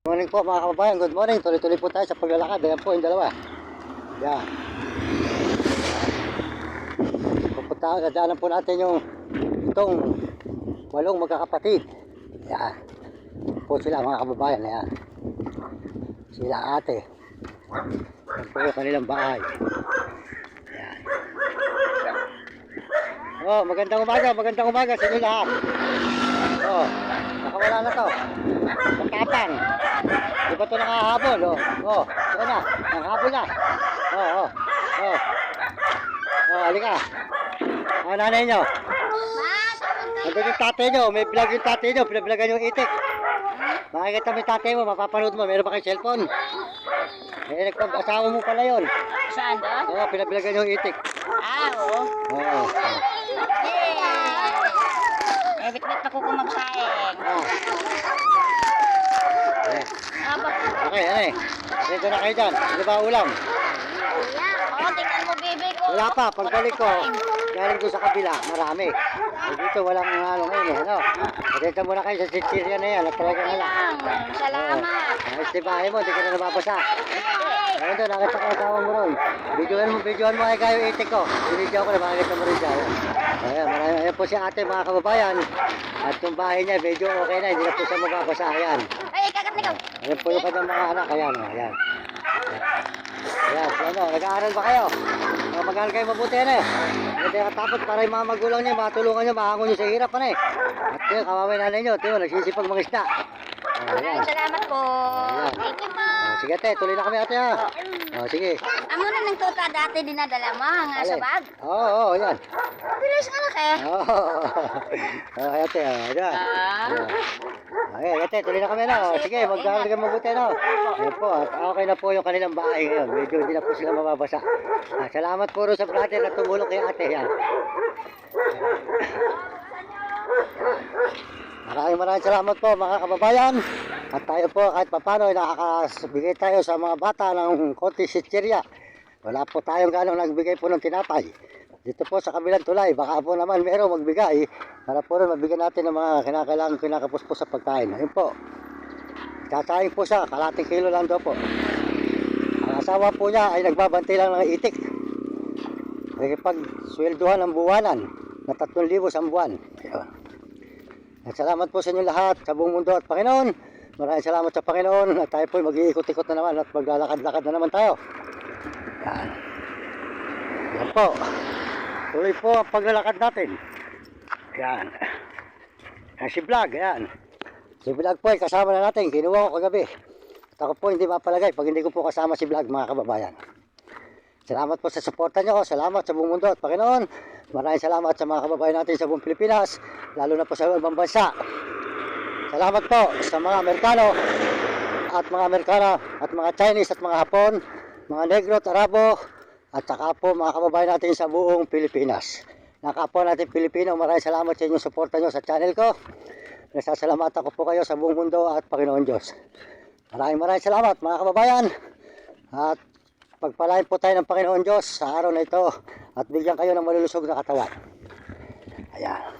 Morning po mga kababayan, good morning. Tuloy-tuloy po tayo sa paglalakad. Ayan po yung dalawa. Yan. Pupunta, dadaanan po natin itong 8 magkakapatid. Yan. Po sila mga kababayan. Ayan. Sila ate. Yan po yung kanilang bahay. Yan. Oh, magandang umaga sa inyo lahat. Oh, nakawala na to. Matapang. Di ba ito nakahabol? Oh, ito na. Nakahabol na. Oh. Oh, halika. Ang nanay nyo. Nandun yung tatay nyo. May vlog yung tatay nyo. Pinabligan yung itik. Makikita mo yung tatay mo. Mapapanood mo. Meron ba kayong cellphone? Eh, nagpag-asawa mo pala yun. Saan doon? Oo, pinabligan yung itik. Oo. Oo. Eh, bit-bit na kuko magsaing. Okay, ano dito na kayo dyan. Ano ba ulam? Oo, tingnan mo, baby ko. Wala pa, pagbalik ko, galing ko sa kabila, marami. Eh, dito walang ngayon, ano. Patenta muna kayo sa chichirya na yan, at talaga na lang. Salamat. Ayos di bahay mo, di ka na nababasa. Ayun doon, nakita ko asawa mo ron. Videoan mo ay kayo itik ko. Binidyo ko na, makikita mo rin siya. Ayan po si ate mga kababayan. At yung bahay niya, medyo okay na, hindi na po siya mababasa. Ayan. Ay, kakat na ikaw. Ayan po yung kanyang mga anak, ayan. Ayan, ano, nag-aaral ba kayo? Mag-aaral kayo mabuti na eh. Hindi katapos para yung mga magulang niyo, matulungan niyo, mahangon niyo sa hirap na eh. At yun, kamamay nanay niyo, tiyo, nagsisipag mga isda. Ayan. Salamat po. Ayan. Thank you po. Sige ate, tuloy na kami ate ha. Sige. Amo na ng tuta dati dinadala mo nga sa bag. Oo, yan. Bilis nga laki. Oo. Okay ate, ayan. Okay, ate, tuloy na kami na. Sige, mag-aaral ka mabuti na. Ayan po, at okay na po yung kanilang bahay ngayon. Medyo hindi na po sila mababasa. Salamat po rin sa brother na tumulong kay ate. Yan. Maraming salamat po mga kababayan. At tayo po kahit papano nakakabigay tayo sa mga bata ng konti sitsirya. Wala po tayong ganong nagbigay po ng tinapay. Dito po sa kabilang tulay, baka po naman meron magbigay para po rin mabigyan natin ng mga kinakailangan kinakapos po sa pagkain. Ayun po. Kakain po siya, kalating kilo lang daw po. Ang asawa po niya ay nagbabantay lang ng itik. Nagpag-swelduhan ng buwanan na 3,000 sa buwan. At salamat po sa inyo lahat sa buong mundo at Panginoon. Maraming salamat sa Panginoon at tayo po mag-iikot-ikot na naman at maglalakad-lakad na naman tayo. Yan. Yan po. Tuloy po ang paglalakad natin. Yan. Yan si Vlog. Yan. Si Vlog po ay kasama na natin. Kinuha ko kagabi. At ako po hindi mapalagay pag hindi ko po kasama si Vlog mga kababayan. Salamat po sa suporta nyo. Salamat sa buong mundo at Panginoon. Maraming salamat sa mga kababayan natin sa buong Pilipinas. Lalo na po sa ibang bansa. Salamat po sa mga Amerikano at mga Amerikana at mga Chinese at mga Hapon, mga Negro at Arabo at saka po mga kababayan natin sa buong Pilipinas. Nakapwa natin Pilipino, maraming salamat sa inyong suporta nyo sa channel ko. Nasasalamatan ko po kayo sa buong mundo at Panginoon Diyos. Maraming salamat mga kababayan at pagpalain po tayo ng Panginoon Diyos sa araw na ito at bigyan kayo ng malulusog na katawan. Ayan.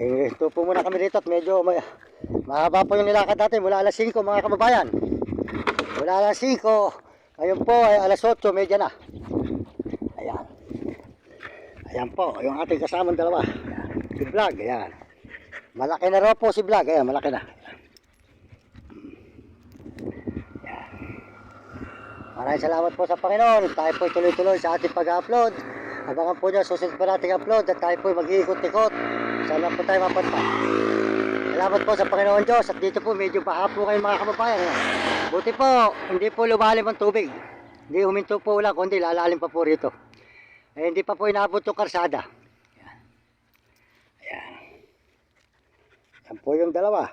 Ito po muna kami dito at medyo mahaba po yung nilakad natin mula alas 5 mga kababayan. Mula alas 5, ngayon po ay alas 8, medya na. Ayan. Ayan po, yung ating kasamang dalawa. Ayan. Si Vlog, ayan. Malaki na raw po si Vlog, ayan, malaki na. Ayan. Maraming salamat po sa Panginoon. Tayo po tuloy-tuloy sa ating pag-upload. Abangan po niyo, susunod pa nating upload at tayo po mag-iikot-ikot. Sana po tayo mapunta. Salamat po sa Panginoon Diyos. At dito po medyo baha po kayo mga kababayan. Buti po, hindi po lumalim ang tubig. Hindi huminto po lang, kundi lalalim pa po rito. Eh, hindi pa po inaabot yung karsada. Ayan. Ayan. Yan po yung dalawa.